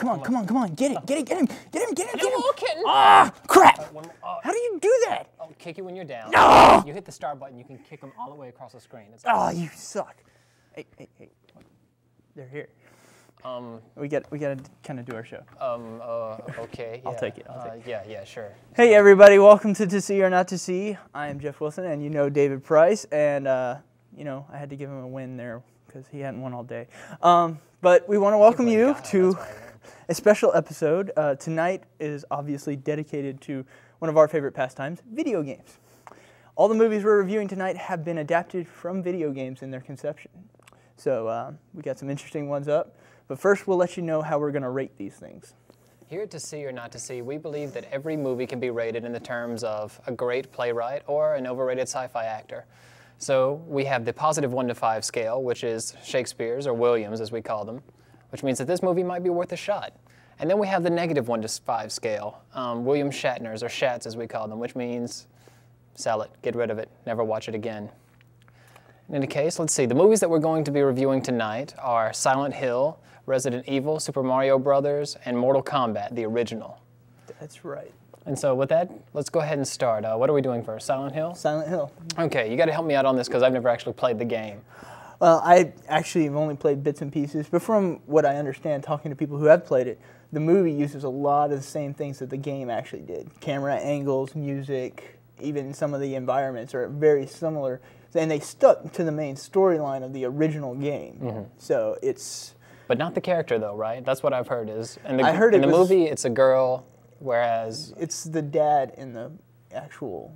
come on. Get it. Get him. Hello, kitten. Ah, crap. How do you do that? I'll kick you when you're down. No. You hit the start button, you can kick them all the way across the screen. Oh, you suck. Hey. They're here. We got to kind of do our show. Okay. Yeah. I'll take it. Yeah, sure. Hey, everybody. Welcome to See or Not to See. I am Jeff Wilson, and you know David Price. And, you know, I had to give him a win there because he hadn't won all day. But we want to welcome you to a special episode. Tonight is obviously dedicated to one of our favorite pastimes, video games. All the movies we're reviewing tonight have been adapted from video games in their conception. So we got some interesting ones up. But first, we'll let you know how we're going to rate these things. Here at To See or Not to See, we believe that every movie can be rated in the terms of a great playwright or an overrated sci-fi actor. So we have the positive 1 to 5 scale, which is Shakespeare's, or Williams as we call them, which means that this movie might be worth a shot. And then we have the negative 1 to 5 scale, William Shatner's, or Shats as we call them, which means sell it, get rid of it, never watch it again. In any case, let's see. The movies that we're going to be reviewing tonight are Silent Hill, Resident Evil, Super Mario Brothers, and Mortal Kombat, the original. That's right. And so with that, let's go ahead and start. What are we doing first? Silent Hill? Silent Hill. Okay, you got to help me out on this because I've never actually played the game. Well, I actually have only played bits and pieces, but from what I understand, talking to people who have played it, the movie uses a lot of the same things that the game actually did. Camera angles, music, even some of the environments are very similar. And they stuck to the main storyline of the original game. Mm-hmm. So it's... But not the character, though, right? That's what I've heard is... In the, I heard in the movie, it's a girl, whereas... It's the dad in the actual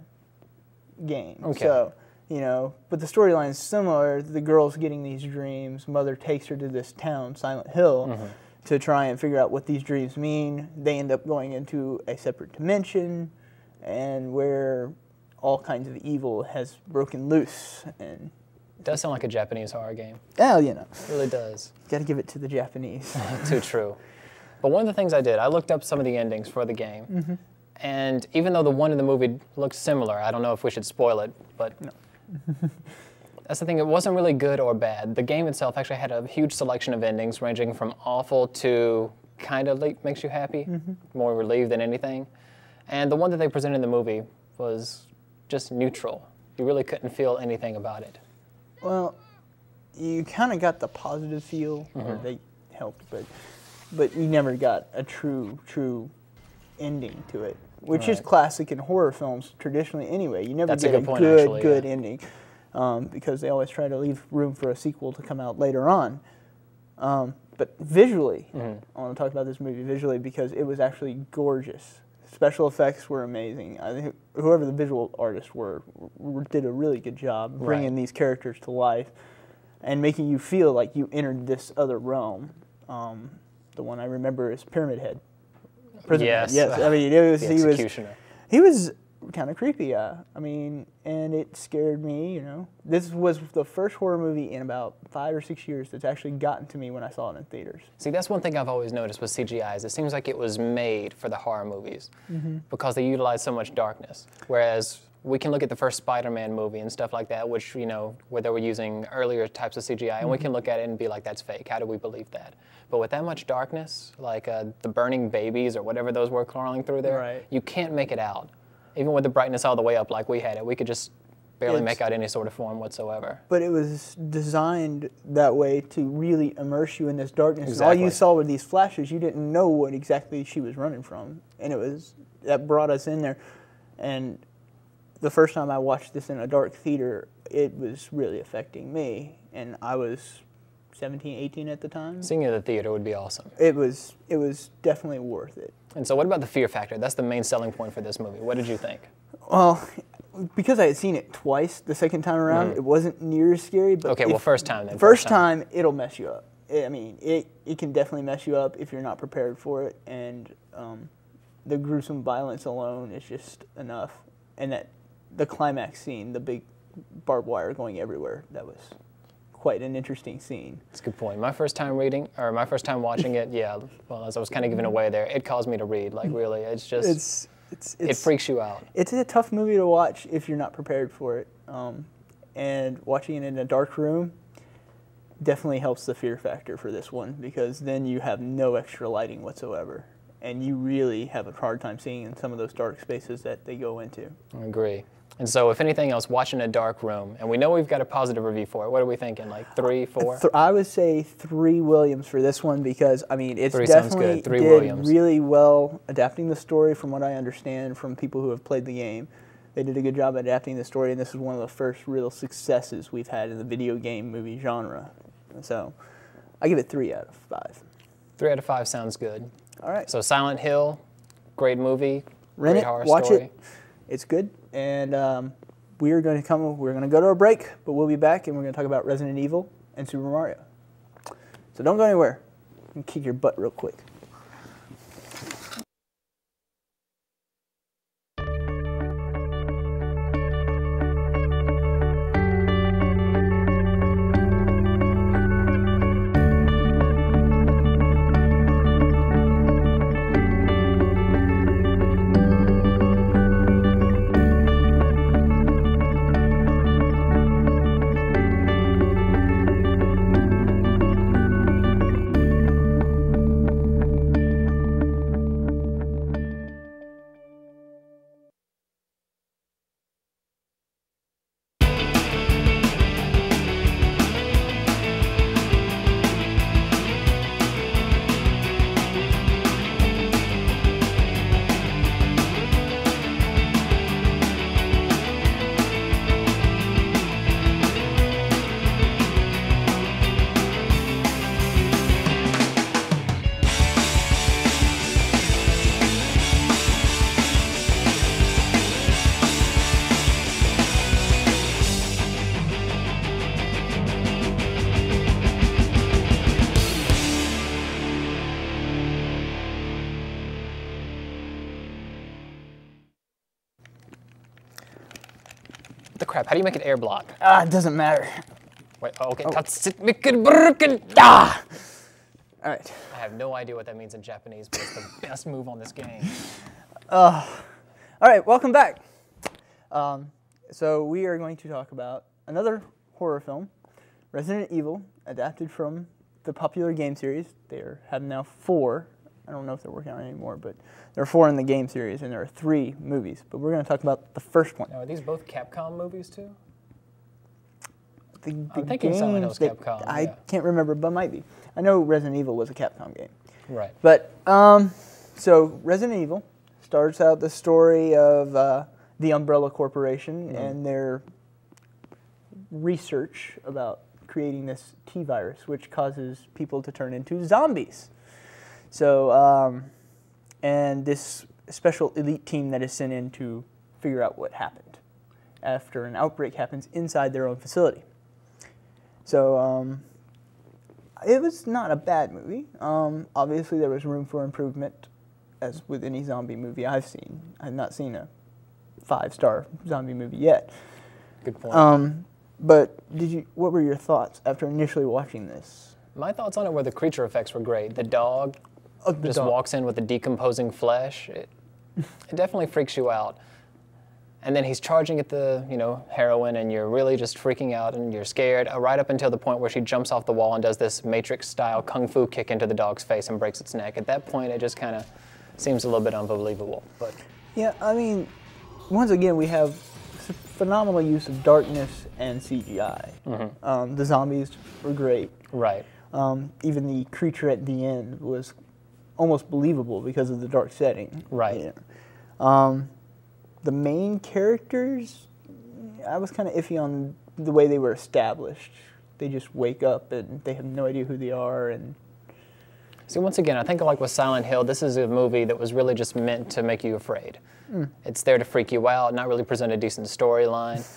game. Okay. So, you know, but the storyline is similar. The girl's getting these dreams. Mother takes her to this town, Silent Hill, mm-hmm. to try and figure out what these dreams mean. They end up going into a separate dimension, and where all kinds of evil has broken loose. And it does sound like a Japanese horror game. Oh, you know. It really does. Got to give it to the Japanese. Too true. But one of the things I did, I looked up some of the endings for the game. Mm-hmm. And even though the one in the movie looked similar, I don't know if we should spoil it, but no. That's the thing, it wasn't really good or bad. The game itself actually had a huge selection of endings ranging from awful to kind of makes you happy, mm-hmm. more relieved than anything. And the one that they presented in the movie was just neutral. You really couldn't feel anything about it. Well, you kind of got the positive feel, mm-hmm. or they helped, but you never got a true ending to it, which is classic in horror films traditionally anyway. You never get a good ending because they always try to leave room for a sequel to come out later on. But visually, mm-hmm. I want to talk about this movie visually because it was actually gorgeous. Special effects were amazing. I think whoever the visual artists were did a really good job bringing these characters to life and making you feel like you entered this other realm. The one I remember is Pyramid Head. Yes. Yes. I mean, it was the executioner. He was kind of creepy. I mean, and it scared me. You know, this was the first horror movie in about 5 or 6 years that's actually gotten to me when I saw it in theaters. See, that's one thing I've always noticed with CGI is it seems like it was made for the horror movies mm-hmm. because they utilize so much darkness. Whereas we can look at the first Spider-Man movie and stuff like that, which, you know, where they were using earlier types of CGI, and mm-hmm. we can look at it and be like, that's fake. How do we believe that? But with that much darkness, like the burning babies or whatever those were crawling through there, you can't make it out. Even with the brightness all the way up like we had it, we could just barely make out any sort of form whatsoever. But it was designed that way to really immerse you in this darkness. Exactly. And all you saw were these flashes. You didn't know what exactly she was running from. And that brought us in there. And the first time I watched this in a dark theater, it was really affecting me. And I was 17, 18 at the time. Seeing it at the theater would be awesome. It was definitely worth it. And so what about the fear factor? That's the main selling point for this movie. What did you think? Well, because I had seen it twice, the second time around, it wasn't near as scary. But okay, well, first time then. First time, it'll mess you up. I mean, it can definitely mess you up if you're not prepared for it. And the gruesome violence alone is just enough. And that the climax scene, the big barbed wire going everywhere, that was quite an interesting scene. That's a good point. My first time watching it, yeah, well, as I was kind of giving away there, it caused me to read, like really, it's just, it freaks you out. It's a tough movie to watch if you're not prepared for it. And watching it in a dark room, definitely helps the fear factor for this one, because then you have no extra lighting whatsoever, and you really have a hard time seeing in some of those dark spaces that they go into. I agree. And so, if anything else, watch in a dark room, and we know we've got a positive review for it. What are we thinking, like 3, 4? I would say 3 Williams for this one, because, I mean, it's 3 sounds definitely good. 3 did Williams. really well adapting the story from what I understand from people who have played the game. They did a good job adapting the story, and this is one of the first real successes we've had in the video game movie genre. So, I give it 3 out of 5. 3 out of 5 sounds good. All right. So Silent Hill, great movie, Rent great it, horror watch story. it. It's good, and we're going to go to a break, but we'll be back, and we're going to talk about Resident Evil and Super Mario. So don't go anywhere. You can kick your butt real quick. The crap, how do you make an air block? It doesn't matter. Wait, oh, okay. Oh. All All right. I have no idea what that means in Japanese, but it's the best move on this game. All right, welcome back. So we are going to talk about another horror film, Resident Evil, adapted from the popular game series. They have now 4. I don't know if they're working on it anymore, but there are 4 in the game series, and there are 3 movies. But we're going to talk about the first one. Now, are these both Capcom movies too? The I'm thinking Silent Hill's games Capcom. I yeah. can't remember, but might be. I know Resident Evil was a Capcom game. Right. But, so Resident Evil starts out the story of the Umbrella Corporation and their research about creating this T-virus, which causes people to turn into zombies. So, and this special elite team that is sent in to figure out what happened after an outbreak happens inside their own facility. So, it was not a bad movie. Obviously, there was room for improvement, as with any zombie movie I've seen. I've not seen a 5-star zombie movie yet. Good point. But what were your thoughts after initially watching this? My thoughts on it were the creature effects were great. The dog just walks in with the decomposing flesh. It definitely freaks you out. And then he's charging at the, heroin, and you're really just freaking out and you're scared, right up until the point where she jumps off the wall and does this Matrix-style kung fu kick into the dog's face and breaks its neck. At that point, it just kind of seems a little bit unbelievable. But yeah, I mean, once again, we have phenomenal use of darkness and CGI. The zombies were great. Right. Even the creature at the end was almost believable because of the dark setting. Right. Yeah. The main characters, I was kind of iffy on the way they were established. They just wake up and they have no idea who they are. And see, once again, I think like with Silent Hill, this is a movie that was really just meant to make you afraid. It's there to freak you out, not really present a decent storyline.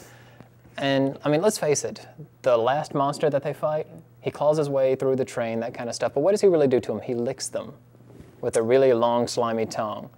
And, I mean, let's face it, the last monster that they fight, he claws his way through the train, that kind of stuff. But what does he really do to them? He licks them with a really long, slimy tongue.